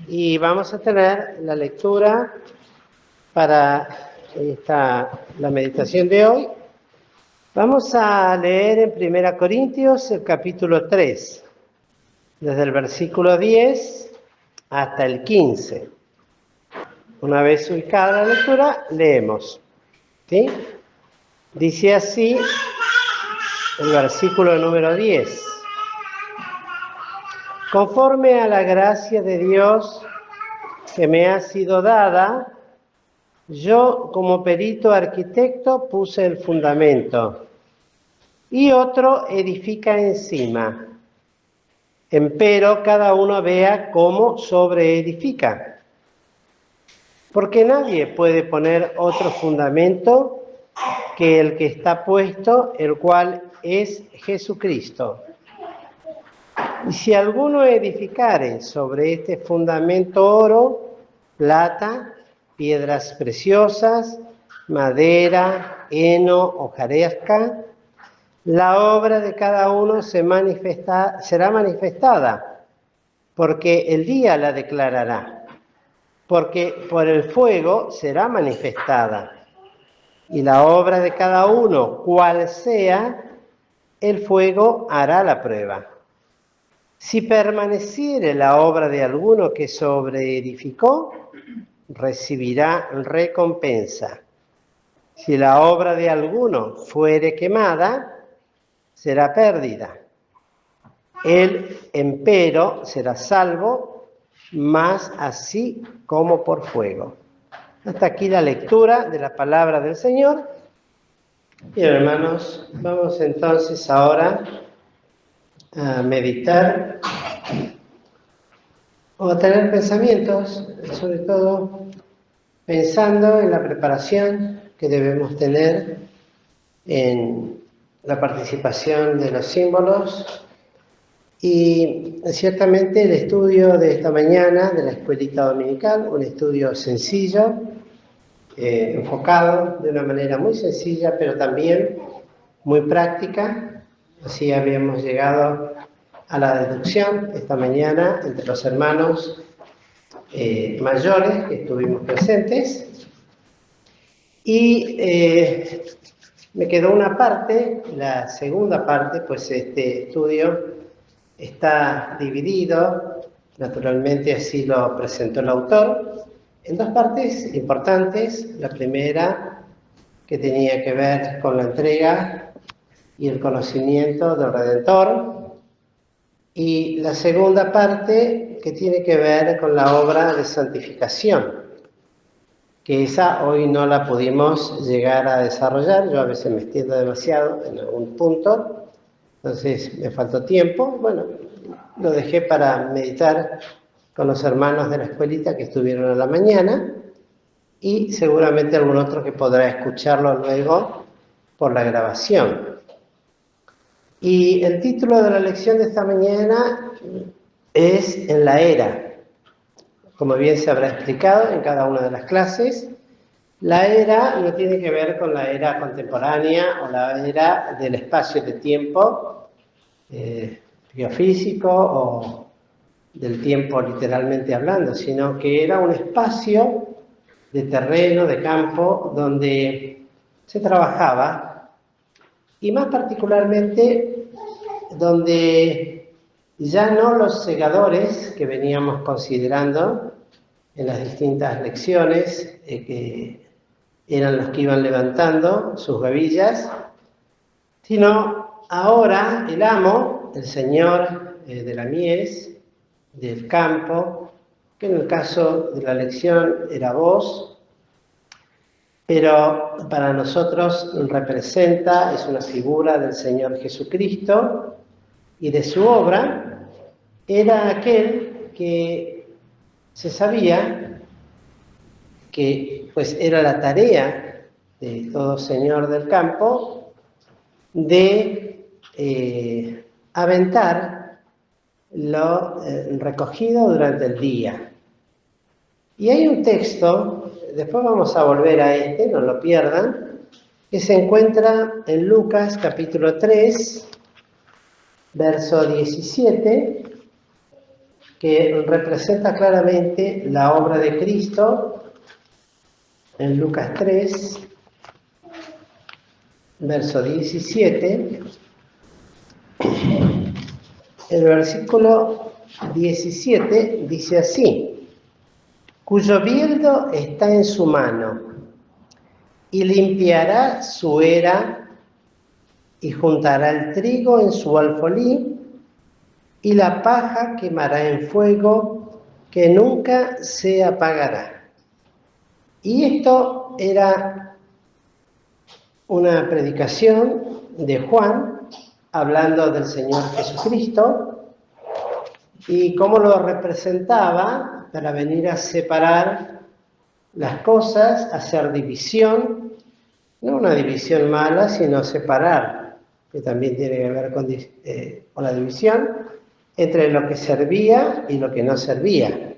Y vamos a tener la lectura para la meditación de hoy. Vamos a leer en 1 Corintios el capítulo 3, desde el versículo 10 hasta el 15. Una vez ubicada la lectura, leemos. ¿Sí? Dice así el versículo número 10. Conforme a la gracia de Dios que me ha sido dada, yo como perito arquitecto puse el fundamento y otro edifica encima. Empero cada uno vea cómo sobreedifica. Porque nadie puede poner otro fundamento que el que está puesto, el cual es Jesucristo. Y si alguno edificare sobre este fundamento oro, plata, piedras preciosas, madera, heno, hojarasca, la obra de cada uno será manifestada, porque el día la declarará, porque por el fuego será manifestada. Y la obra de cada uno, cual sea, el fuego hará la prueba. Si permaneciere la obra de alguno que sobreedificó, recibirá recompensa. Si la obra de alguno fuere quemada, será pérdida. Él, empero, será salvo, mas así como por fuego. Hasta aquí la lectura de la palabra del Señor. Bien, hermanos, vamos entonces ahora a meditar o a tener pensamientos, sobre todo pensando en la preparación que debemos tener en la participación de los símbolos y ciertamente el estudio de esta mañana de la escuelita dominical, un estudio sencillo, enfocado de una manera muy sencilla, pero también muy práctica. Así habíamos llegado a la deducción esta mañana entre los hermanos mayores que estuvimos presentes. Y me quedó una parte, la segunda parte, pues este estudio está dividido, naturalmente así lo presentó el autor, en dos partes importantes. La primera, que tenía que ver con la entrega y el conocimiento del Redentor, y la segunda parte, que tiene que ver con la obra de santificación, que esa hoy no la pudimos llegar a desarrollar. Yo a veces me extiendo demasiado en algún punto, entonces me faltó tiempo. Bueno, lo dejé para meditar con los hermanos de la escuelita que estuvieron a la mañana y seguramente algún otro que podrá escucharlo luego por la grabación. Y el título de la lección de esta mañana es En la era. Como bien se habrá explicado en cada una de las clases, la era no tiene que ver con la era contemporánea o la era del espacio de tiempo biofísico o del tiempo literalmente hablando, sino que era un espacio de terreno, de campo, donde se trabajaba, y más particularmente donde ya no los segadores que veníamos considerando en las distintas lecciones, que eran los que iban levantando sus gavillas, sino ahora el amo, el señor de la mies, del campo, que en el caso de la lección era vos, pero para nosotros representa, es una figura del Señor Jesucristo y de su obra. Era aquel que se sabía que pues era la tarea de todo señor del campo de aventar lo recogido durante el día. Y hay un texto, después vamos a volver a este, no lo pierdan, que se encuentra en Lucas capítulo 3, verso 17, que representa claramente la obra de Cristo en Lucas 3, verso 17. El versículo 17 dice así: cuyo bieldo está en su mano, y limpiará su era, y juntará el trigo en su alfolí, y la paja quemará en fuego, que nunca se apagará. Y esto era una predicación de Juan, hablando del Señor Jesucristo, y cómo lo representaba para venir a separar las cosas, hacer división, no una división mala, sino separar, que también tiene que ver con la división, entre lo que servía y lo que no servía,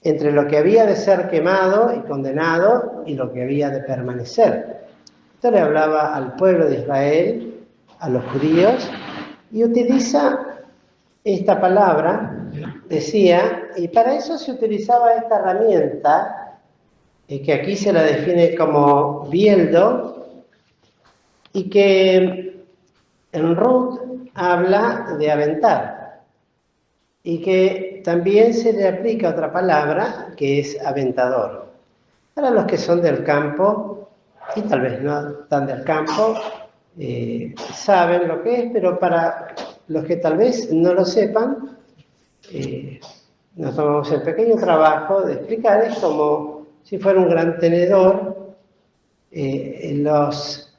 entre lo que había de ser quemado y condenado y lo que había de permanecer. Esto le hablaba al pueblo de Israel, a los judíos, y utiliza esta palabra, decía, y para eso se utilizaba esta herramienta, que aquí se la define como bieldo, y que en Ruth habla de aventar, y que también se le aplica otra palabra que es aventador. Para los que son del campo, y tal vez no tan del campo, saben lo que es, pero para los que tal vez no lo sepan, nos tomamos el pequeño trabajo de explicar. Es como si fuera un gran tenedor. Los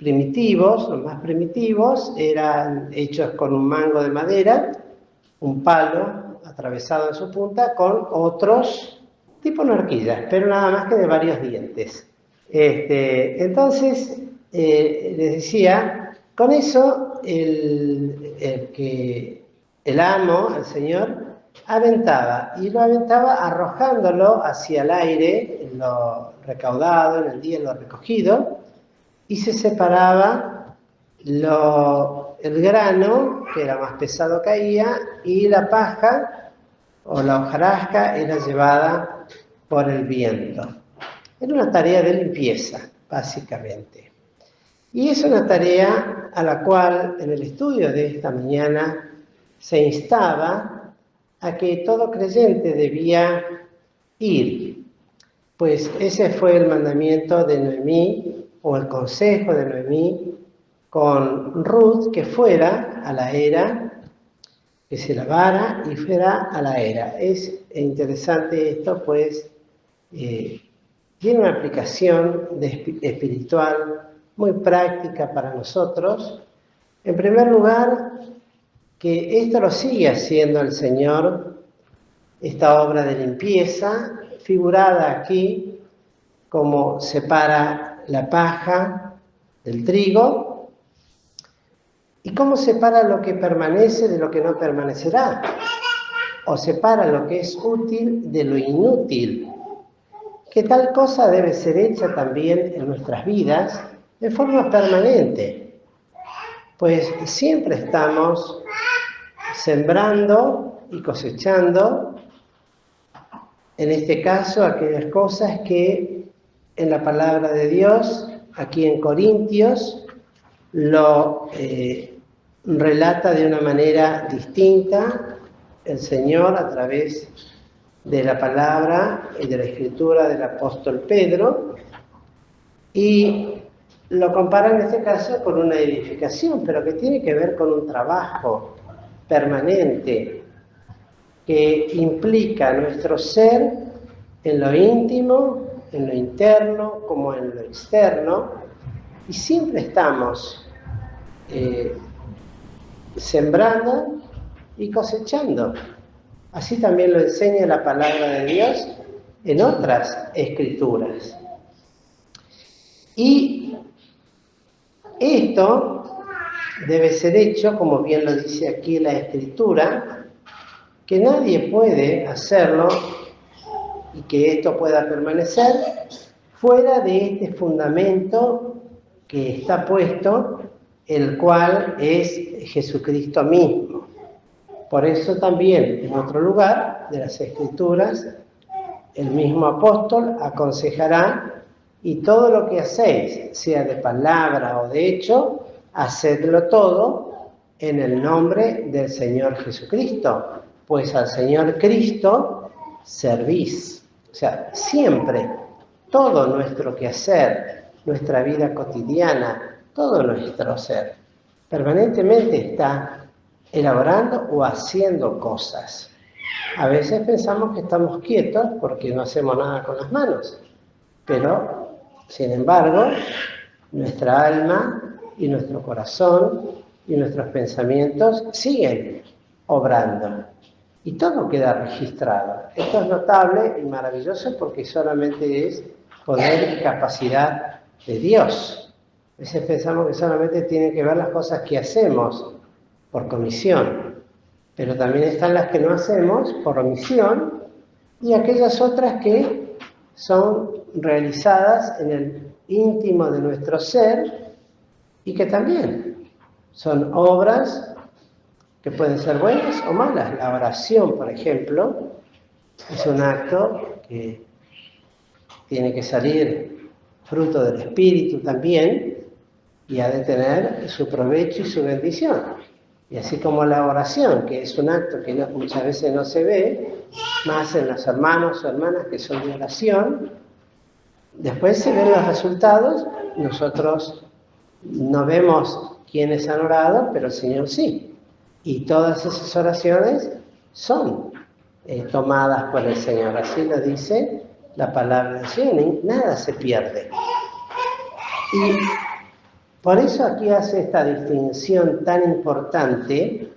más primitivos, eran hechos con un mango de madera, un palo atravesado en su punta, con otros tipo una horquilla, pero nada más que de varios dientes. Entonces, les decía, con eso el amo, el Señor, aventaba, y lo aventaba arrojándolo hacia el aire, en lo recaudado, en el día, en lo recogido, y se separaba el grano, que era más pesado, caía, y la paja o la hojarasca era llevada por el viento. Era una tarea de limpieza, básicamente. Y es una tarea a la cual en el estudio de esta mañana se instaba a que todo creyente debía ir, pues ese fue el mandamiento de Noemí, o el consejo de Noemí con Ruth, que fuera a la era, que se lavara y fuera a la era. Es interesante esto, pues tiene una aplicación espiritual muy práctica para nosotros. En primer lugar, que esto lo sigue haciendo el Señor, esta obra de limpieza, figurada aquí como separa la paja del trigo, y cómo separa lo que permanece de lo que no permanecerá, o separa lo que es útil de lo inútil, que tal cosa debe ser hecha también en nuestras vidas de forma permanente, pues siempre estamos sembrando y cosechando, en este caso, aquellas cosas que en la palabra de Dios, aquí en Corintios, lo relata de una manera distinta el Señor a través de la palabra y de la escritura del apóstol Pedro, y lo compara en este caso con una edificación, pero que tiene que ver con un trabajo permanente que implica nuestro ser en lo íntimo, en lo interno, como en lo externo, y siempre estamos sembrando y cosechando. Así también lo enseña la palabra de Dios en otras escrituras. Y esto debe ser hecho, como bien lo dice aquí la escritura, que nadie puede hacerlo y que esto pueda permanecer fuera de este fundamento que está puesto, el cual es Jesucristo mismo. Por eso también, en otro lugar, de las Escrituras, el mismo apóstol aconsejará: y todo lo que hacéis, sea de palabra o de hecho, hacedlo todo en el nombre del Señor Jesucristo, pues al Señor Cristo servís. O sea, siempre, todo nuestro quehacer, nuestra vida cotidiana, todo nuestro ser, permanentemente está elaborando o haciendo cosas. A veces pensamos que estamos quietos porque no hacemos nada con las manos, pero, sin embargo, nuestra alma y nuestro corazón y nuestros pensamientos siguen obrando. Y todo queda registrado. Esto es notable y maravilloso porque solamente es poder y capacidad de Dios. A veces pensamos que solamente tienen que ver las cosas que hacemos por comisión, pero también están las que no hacemos por omisión y aquellas otras que son realizadas en el íntimo de nuestro ser y que también son obras que pueden ser buenas o malas. La oración, por ejemplo, es un acto que tiene que salir fruto del Espíritu también y ha de tener su provecho y su bendición. Y así como la oración, que es un acto que muchas veces no se ve, más en los hermanos o hermanas que son de oración, después se ven los resultados. Nosotros no vemos quiénes han orado, pero el Señor sí. Y todas esas oraciones son tomadas por el Señor. Así lo dice la palabra del Señor. Nada se pierde. Y por eso aquí hace esta distinción tan importante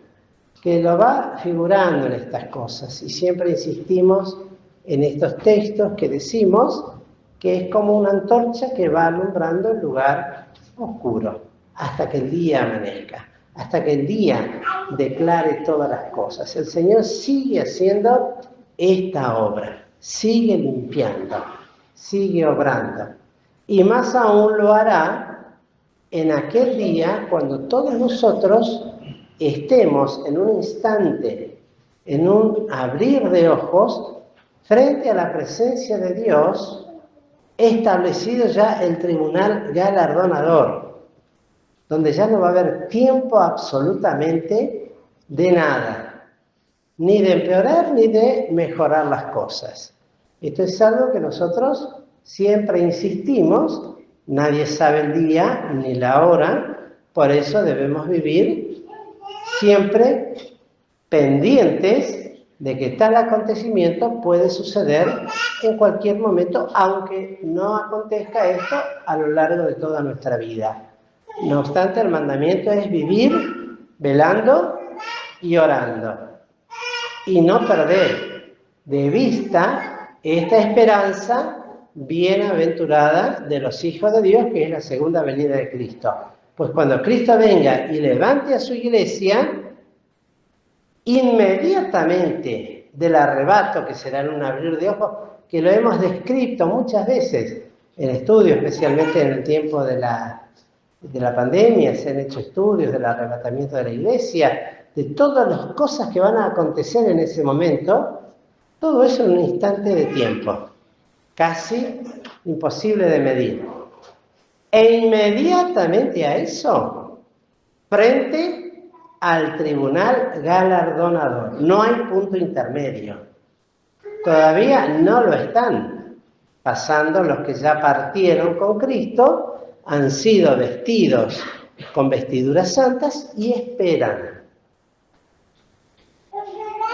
que lo va figurando en estas cosas. Y siempre insistimos en estos textos que decimos que es como una antorcha que va alumbrando el lugar oscuro hasta que el día amanezca, hasta que el día declare todas las cosas. El Señor sigue haciendo esta obra, sigue limpiando, sigue obrando. Y más aún lo hará en aquel día cuando todos nosotros estemos en un instante, en un abrir de ojos, frente a la presencia de Dios, establecido ya el tribunal galardonador, donde ya no va a haber tiempo absolutamente de nada, ni de empeorar ni de mejorar las cosas. Esto es algo que nosotros siempre insistimos. Nadie sabe el día ni la hora, por eso debemos vivir siempre pendientes de que tal acontecimiento puede suceder en cualquier momento, aunque no acontezca esto a lo largo de toda nuestra vida. No obstante, el mandamiento es vivir velando y orando, y no perder de vista esta esperanza bienaventurada de los hijos de Dios, que es la segunda venida de Cristo. Pues cuando Cristo venga y levante a su iglesia, inmediatamente del arrebato, que será en un abrir de ojos, que lo hemos descrito muchas veces en estudios, especialmente en el tiempo de la pandemia, se han hecho estudios del arrebatamiento de la iglesia, de todas las cosas que van a acontecer en ese momento, todo eso en un instante de tiempo, casi imposible de medir. E inmediatamente a eso, frente al tribunal galardonador, no hay punto intermedio. Todavía no lo están pasando los que ya partieron con Cristo, han sido vestidos con vestiduras santas y esperan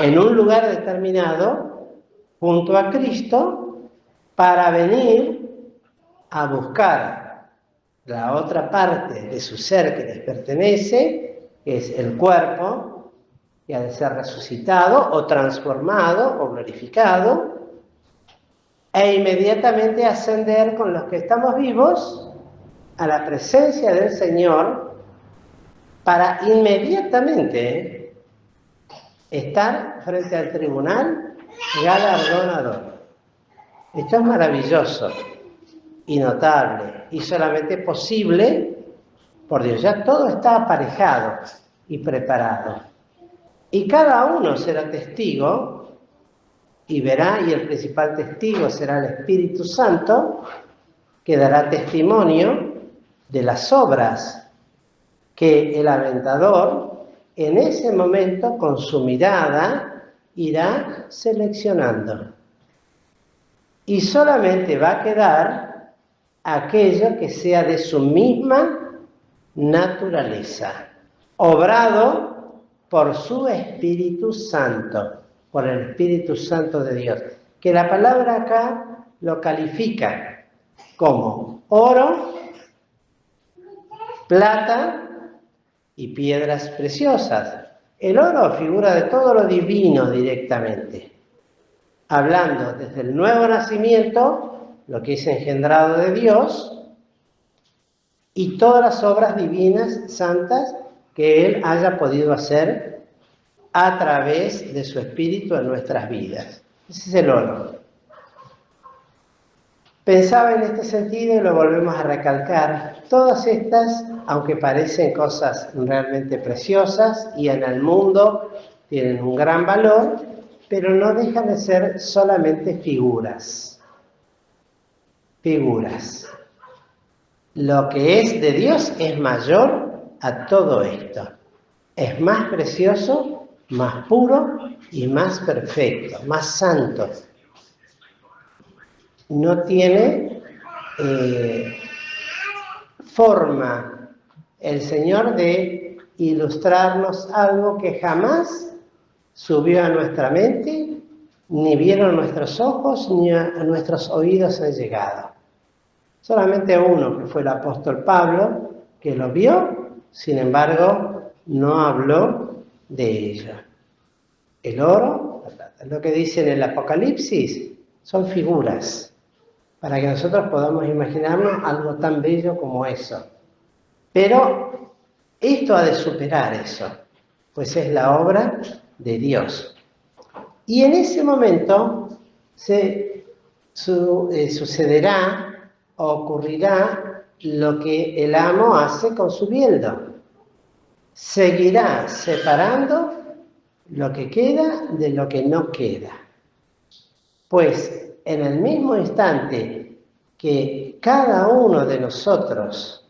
en un lugar determinado junto a Cristo para venir a buscar la otra parte de su ser que les pertenece, que es el cuerpo, que ha de ser resucitado o transformado o glorificado, e inmediatamente ascender con los que estamos vivos a la presencia del Señor para inmediatamente estar frente al tribunal galardonador. Esto es maravilloso y notable y solamente posible por Dios. Ya todo está aparejado y preparado. Y cada uno será testigo y verá, y el principal testigo será el Espíritu Santo, que dará testimonio de las obras que el aventador en ese momento con su mirada irá seleccionando. Y solamente va a quedar aquello que sea de su misma naturaleza, obrado por su Espíritu Santo, por el Espíritu Santo de Dios, que la palabra acá lo califica como oro, plata y piedras preciosas. El oro figura de todo lo divino directamente, hablando desde el nuevo nacimiento, lo que es engendrado de Dios, y todas las obras divinas, santas, que Él haya podido hacer a través de su Espíritu en nuestras vidas. Ese es el oro. Pensaba en este sentido y lo volvemos a recalcar. Todas estas, aunque parecen cosas realmente preciosas y en el mundo tienen un gran valor, pero no dejan de ser solamente figuras. Figuras. Lo que es de Dios es mayor a todo esto. Es más precioso, más puro y más perfecto, más santo. No tiene forma el Señor de ilustrarnos algo que jamás subió a nuestra mente, ni vieron nuestros ojos, ni a nuestros oídos han llegado. Solamente uno, que fue el apóstol Pablo, que lo vio, sin embargo, no habló de ello. El oro, lo que dice en el Apocalipsis, son figuras, para que nosotros podamos imaginarnos algo tan bello como eso. Pero esto ha de superar eso, pues es la obra de Dios. Y en ese momento sucederá o ocurrirá lo que el amo hace con su bieldo. Seguirá separando lo que queda de lo que no queda. Pues en el mismo instante que cada uno de nosotros,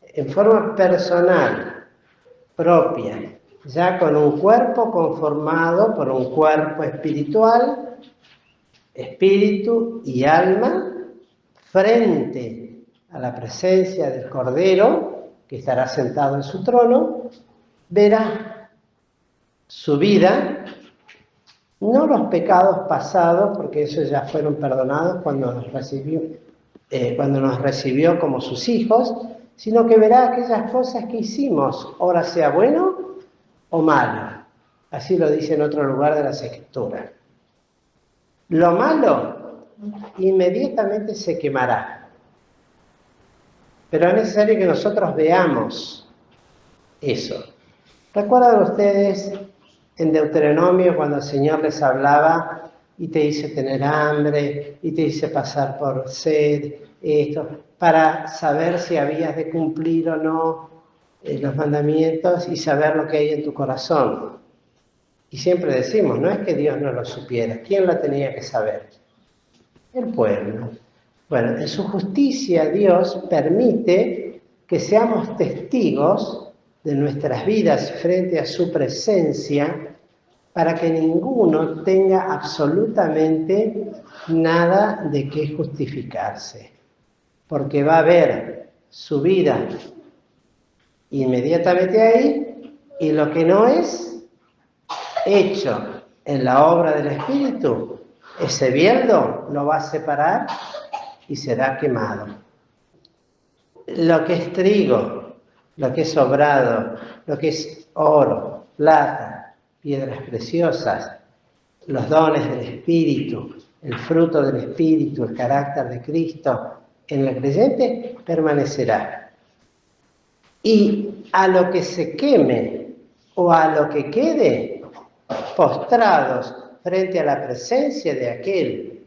en forma personal, propia, ya con un cuerpo conformado por un cuerpo espiritual, espíritu y alma, frente a la presencia del Cordero, que estará sentado en su trono, verá su vida, no los pecados pasados, porque esos ya fueron perdonados cuando nos recibió como sus hijos, sino que verá aquellas cosas que hicimos, ora sea bueno o malo. Así lo dice en otro lugar de las Escrituras. Lo malo inmediatamente se quemará. Pero es necesario que nosotros veamos eso. ¿Recuerdan ustedes en Deuteronomio cuando el Señor les hablaba y te hice tener hambre y te hice pasar por sed, esto, para saber si habías de cumplir o no los mandamientos y saber lo que hay en tu corazón? Y siempre decimos, no es que Dios no lo supiera, ¿quién lo tenía que saber? El pueblo. Bueno, en su justicia Dios permite que seamos testigos de nuestras vidas frente a su presencia para que ninguno tenga absolutamente nada de qué justificarse. Porque va a ver su vida inmediatamente ahí y lo que no es hecho en la obra del Espíritu, ese bieldo lo va a separar y será quemado. Lo que es trigo, lo que es obrado, lo que es oro, plata, piedras preciosas, los dones del Espíritu, el fruto del Espíritu, el carácter de Cristo, en el creyente permanecerá. Y a lo que se queme o a lo que quede, postrados frente a la presencia de aquel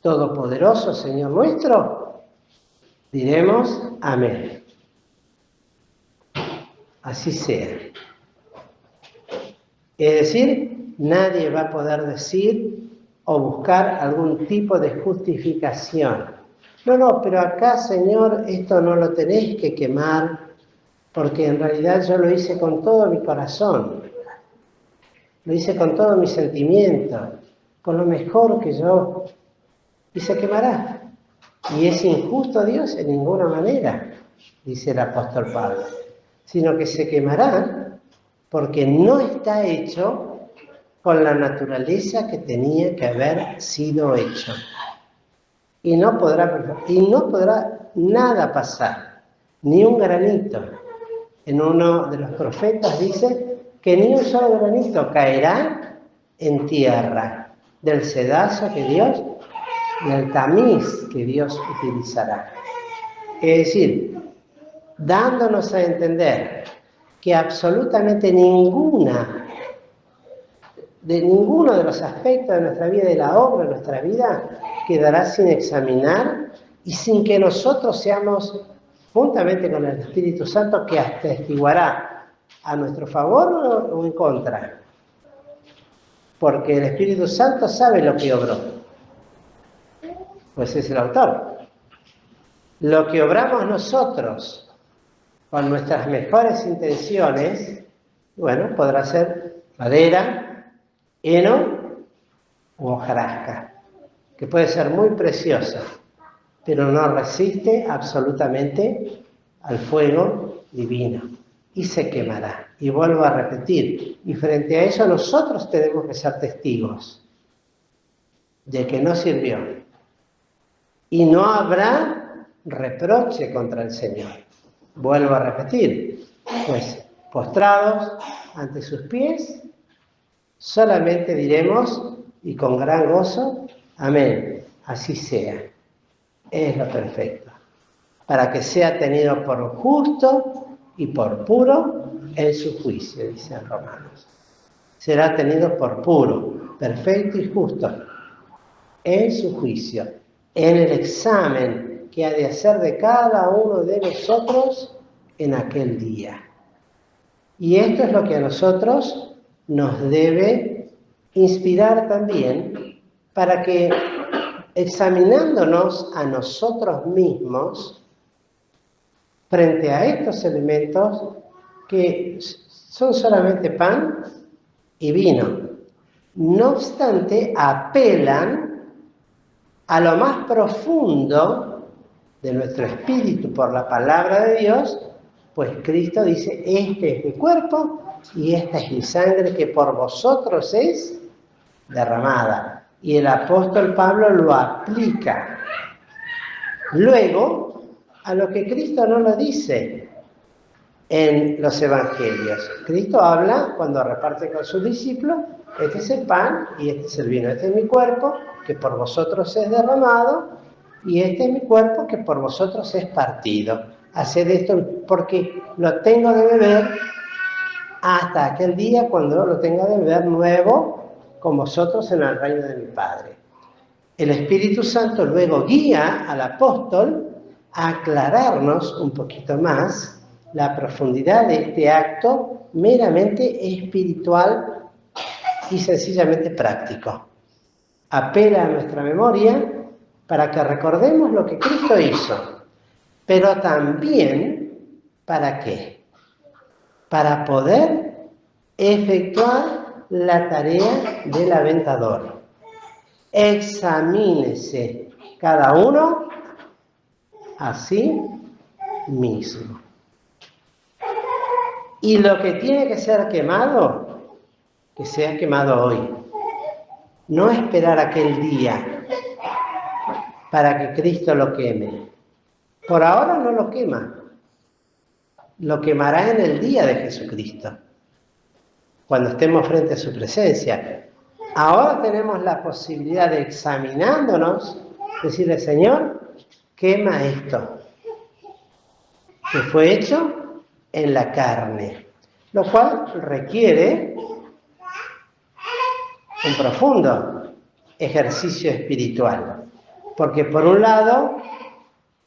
todopoderoso Señor nuestro, diremos amén. Así sea. Es decir, nadie va a poder decir o buscar algún tipo de justificación. No, pero acá, Señor, esto no lo tenéis que quemar, porque en realidad yo lo hice con todo mi corazón, lo hice con todo mi sentimiento, con lo mejor que yo, y se quemará. Y es injusto Dios en ninguna manera, dice el apóstol Pablo, sino que se quemará porque no está hecho con la naturaleza que tenía que haber sido hecho. Y no podrá nada pasar, ni un granito. En uno de los profetas dice que ni un solo granito caerá en tierra del sedazo que Dios, del tamiz que Dios utilizará. Es decir, dándonos a entender que absolutamente ninguno de los aspectos de nuestra vida y de la obra de nuestra vida quedará sin examinar y sin que nosotros seamos, juntamente con el Espíritu Santo, que atestiguará a nuestro favor o en contra. Porque el Espíritu Santo sabe lo que obró, pues es el autor. Lo que obramos nosotros con nuestras mejores intenciones, bueno, podrá ser madera, heno u hojarasca, que puede ser muy preciosa, pero no resiste absolutamente al fuego divino y se quemará. Y vuelvo a repetir, y frente a eso nosotros tenemos que ser testigos de que no sirvió. Y no habrá reproche contra el Señor. Vuelvo a repetir, pues postrados ante sus pies, solamente diremos, y con gran gozo, amén, así sea. Es lo perfecto, para que sea tenido por justo y por puro en su juicio, dicen Romanos. Será tenido por puro, perfecto y justo en su juicio, en el examen que ha de hacer de cada uno de nosotros en aquel día. Y esto es lo que a nosotros nos debe inspirar también para que, examinándonos a nosotros mismos frente a estos elementos que son solamente pan y vino, no obstante apelan a lo más profundo de nuestro espíritu por la palabra de Dios, pues Cristo dice, este es mi cuerpo y esta es mi sangre que por vosotros es derramada. Y el apóstol Pablo lo aplica luego a lo que Cristo no lo dice en los evangelios. Cristo habla cuando reparte con sus discípulos, este es el pan y este es el vino, este es mi cuerpo que por vosotros es derramado y este es mi cuerpo que por vosotros es partido. Haced esto porque lo tengo de beber hasta aquel día cuando lo tenga de beber nuevo con vosotros en el reino de mi Padre. El Espíritu Santo luego guía al apóstol a aclararnos un poquito más la profundidad de este acto meramente espiritual y sencillamente práctico. Apela a nuestra memoria para que recordemos lo que Cristo hizo, pero también, ¿para qué? Para poder efectuar la tarea del aventador. Examínese cada uno a sí mismo. Y lo que tiene que ser quemado, que sea quemado hoy. No esperar aquel día para que Cristo lo queme. Por ahora no lo quema. Lo quemará en el día de Jesucristo, cuando estemos frente a su presencia. Ahora tenemos la posibilidad de, examinándonos, decirle, Señor, quema esto que fue hecho en la carne, lo cual requiere un profundo ejercicio espiritual, porque por un lado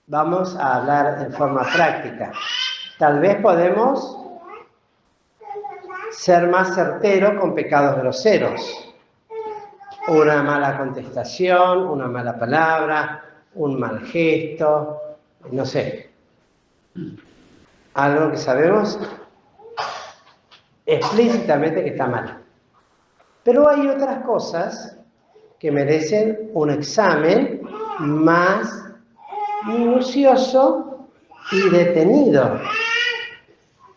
vamos a hablar en forma práctica. Tal vez podemos ser más certero con pecados groseros. Una mala contestación, una mala palabra, un mal gesto, no sé. Algo que sabemos explícitamente que está mal. Pero hay otras cosas que merecen un examen más minucioso y detenido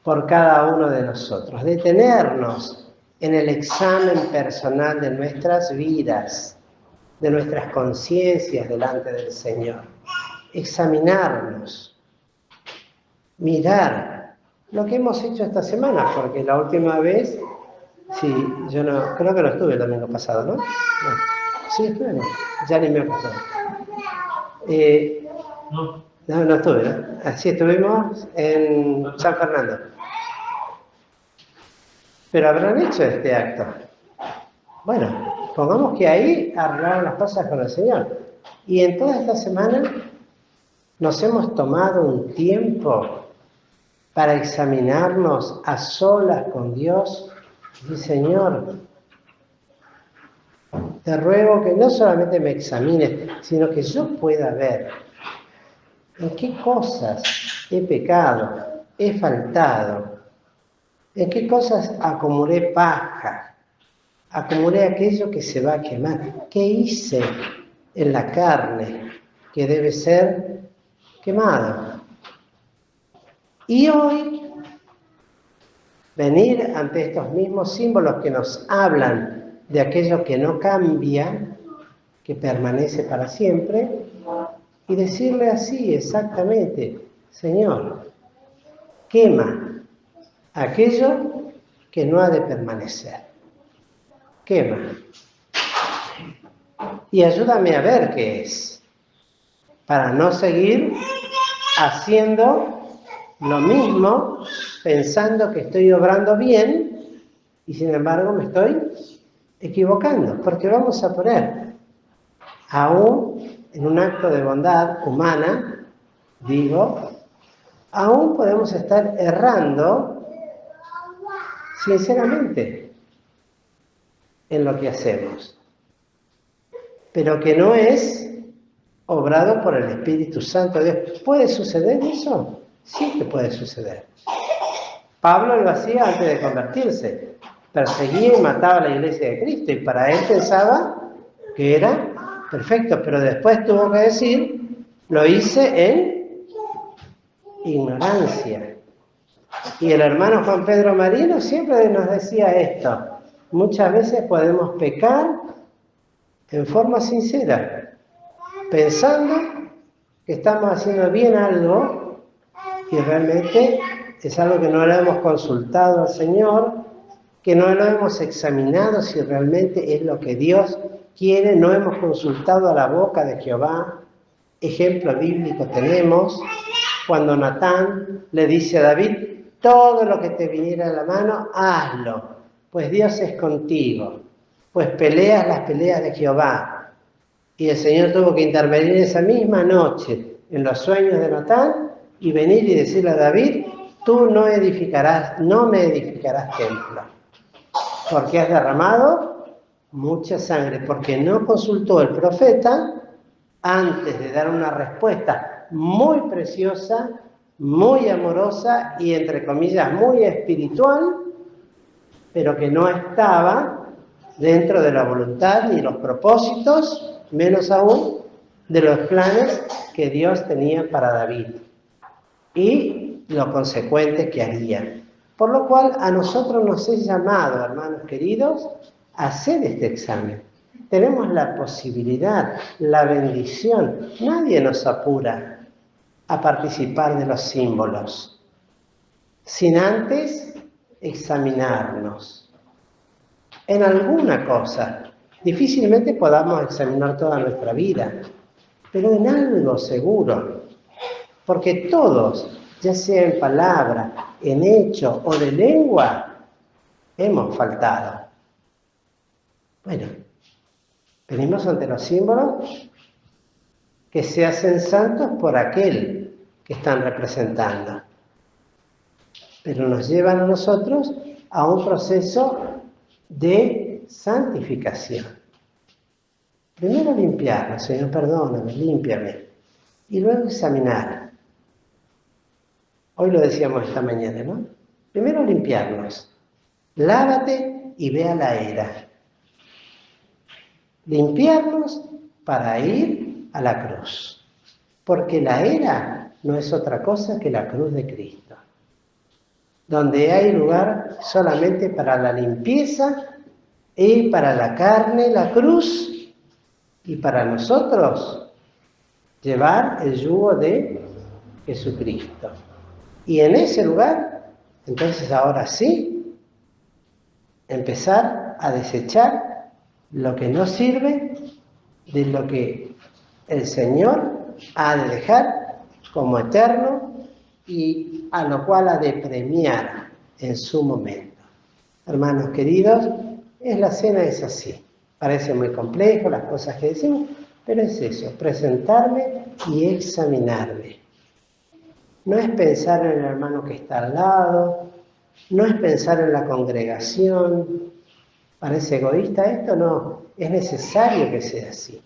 por cada uno de nosotros. Detenernos en el examen personal de nuestras vidas, de nuestras conciencias delante del Señor. Examinarnos, mirar lo que hemos hecho esta semana, porque la última vez, sí, yo no, creo que no estuve el domingo pasado, ¿no? No. Sí, estuve, no, ya ni me acuerdo. No estuve, ¿no? Así estuvimos en San Fernando. Pero habrán hecho este acto. Bueno, pongamos que ahí arreglaron las cosas con el Señor. Y en toda esta semana nos hemos tomado un tiempo para examinarnos a solas con Dios. Y Señor, te ruego que no solamente me examines, sino que yo pueda ver en qué cosas he pecado, he faltado, en qué cosas acumulé paja, acumulé aquello que se va a quemar. ¿Qué hice en la carne que debe ser quemado? Y hoy venir ante estos mismos símbolos que nos hablan de aquello que no cambia, que permanece para siempre, y decirle así exactamente: Señor, quema aquello que no ha de permanecer. Quema. Y ayúdame a ver qué es, para no seguir haciendo lo mismo, pensando que estoy obrando bien, y sin embargo me estoy equivocando, porque vamos a poner, aún en un acto de bondad humana, digo, aún podemos estar errando sinceramente en lo que hacemos, pero que no es obrado por el Espíritu Santo de Dios. ¿Puede suceder eso? Sí que puede suceder. Pablo lo hacía antes de convertirse. Perseguía y mataba a la iglesia de Cristo, y para él pensaba que era perfecto, pero después tuvo que decir: lo hice en ignorancia. Y el hermano Juan Pedro Marino siempre nos decía esto: muchas veces podemos pecar en forma sincera, pensando que estamos haciendo bien algo, y realmente es algo que no lo hemos consultado al Señor, que no lo hemos examinado si realmente es lo que Dios quiere, no hemos consultado a la boca de Jehová. Ejemplo bíblico tenemos cuando Natán le dice a David: todo lo que te viniera a la mano, hazlo, pues Dios es contigo, pues peleas las peleas de Jehová. Y el Señor tuvo que intervenir esa misma noche en los sueños de Natán y venir y decirle a David: tú no me edificarás templo, porque has derramado mucha sangre, porque no consultó el profeta antes de dar una respuesta muy preciosa, muy amorosa y, entre comillas, muy espiritual, pero que no estaba dentro de la voluntad ni los propósitos, menos aún de los planes que Dios tenía para David y lo consecuente que haría. Por lo cual a nosotros nos es llamado, hermanos queridos, a hacer este examen. Tenemos la posibilidad, la bendición. Nadie nos apura a participar de los símbolos, sin antes examinarnos en alguna cosa. Difícilmente podamos examinar toda nuestra vida, pero en algo seguro, porque todos, ya sea en palabra, en hecho o de lengua, hemos faltado. Bueno, venimos ante los símbolos que se hacen santos por aquel que están representando, pero nos llevan a nosotros a un proceso de santificación. Primero limpiarnos, Señor, perdóname, límpiame. Y luego examinar. Hoy lo decíamos esta mañana, ¿no? Primero limpiarnos. Lávate y ve a la era. Limpiarnos para ir a la cruz. Porque la era no es otra cosa que la cruz de Cristo. Donde hay lugar solamente para la limpieza y para la carne, la cruz, y para nosotros llevar el yugo de Jesucristo. Y en ese lugar, entonces ahora sí, empezar a desechar lo que no sirve de lo que el Señor ha de dejar como eterno y a lo cual ha de premiar en su momento. Hermanos queridos, la cena es así. Parece muy complejo las cosas que decimos, pero es eso, presentarme y examinarme. No es pensar en el hermano que está al lado, no es pensar en la congregación. ¿Parece egoísta esto? No, es necesario que sea así.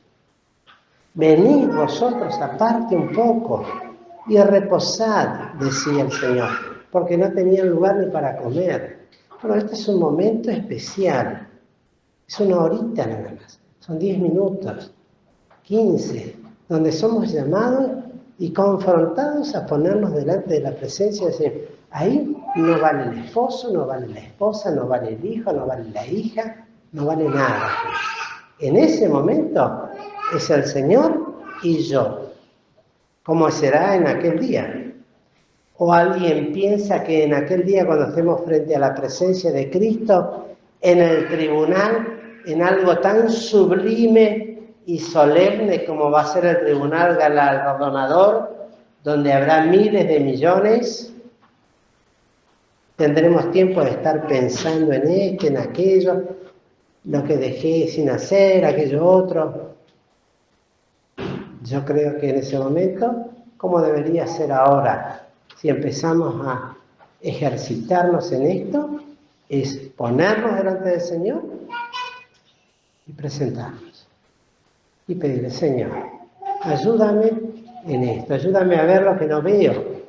Venid vosotros aparte un poco y reposad, decía el Señor, porque no tenían lugar ni para comer. Bueno, este es un momento especial. Es una horita nada más, son 10 minutos, 15, donde somos llamados y confrontados a ponernos delante de la presencia de Dios. Ahí no vale el esposo, no vale la esposa, no vale el hijo, no vale la hija, no vale nada. En ese momento es el Señor y yo. ¿Cómo será en aquel día? ¿O alguien piensa que en aquel día cuando estemos frente a la presencia de Cristo, en el tribunal, en algo tan sublime y solemne como va a ser el tribunal galardonador, donde habrá miles de millones, tendremos tiempo de estar pensando en esto, en aquello, lo que dejé sin hacer, aquello otro? Yo creo que en ese momento, como debería ser ahora, si empezamos a ejercitarnos en esto, es ponernos delante del Señor y presentarnos. Y pedirle, Señor, ayúdame en esto, ayúdame a ver lo que no veo,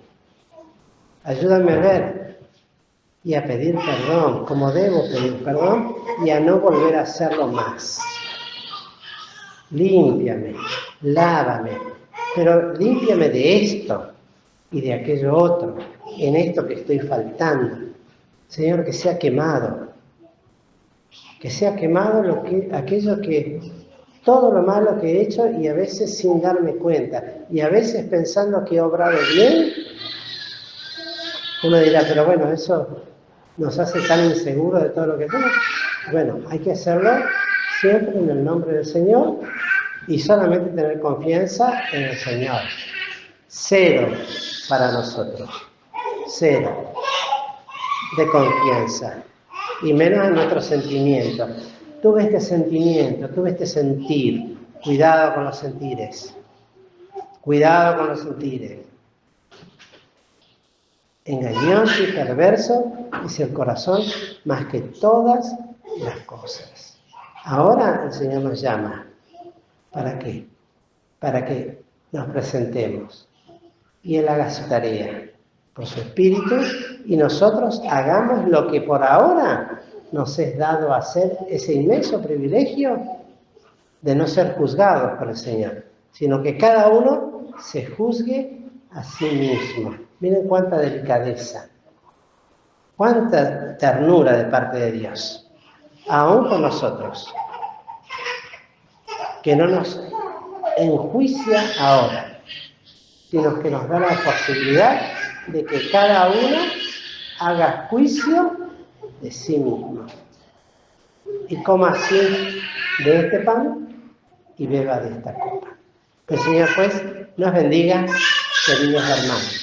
ayúdame a ver y a pedir perdón, como debo pedir perdón, y a no volver a hacerlo más. Límpiame, lávame, pero límpiame de esto y de aquello otro, en esto que estoy faltando. Señor, que sea quemado aquello que, todo lo malo que he hecho y a veces sin darme cuenta, y a veces pensando que he obrado bien. Uno dirá, pero bueno, eso nos hace tan inseguros de todo lo que hacemos. Bueno, hay que hacerlo siempre en el nombre del Señor y solamente tener confianza en el Señor. Cero para nosotros, cero de confianza, y menos en nuestros sentimientos. Tuve este sentimiento, tuve este sentir. Cuidado con los sentires. Cuidado con los sentires. Engañoso y perverso es el corazón más que todas las cosas. Ahora el Señor nos llama. ¿Para qué? Para que nos presentemos y Él haga su tarea por su Espíritu y nosotros hagamos lo que por ahora nos es dado hacer, ese inmenso privilegio de no ser juzgados por el Señor, sino que cada uno se juzgue a sí mismo. Miren cuánta delicadeza, cuánta ternura de parte de Dios, aún con nosotros, que no nos enjuicia ahora, sino que nos da la posibilidad de que cada uno haga juicio de sí mismo y coma así de este pan y beba de esta copa. Que el Señor pues nos bendiga, queridos hermanos.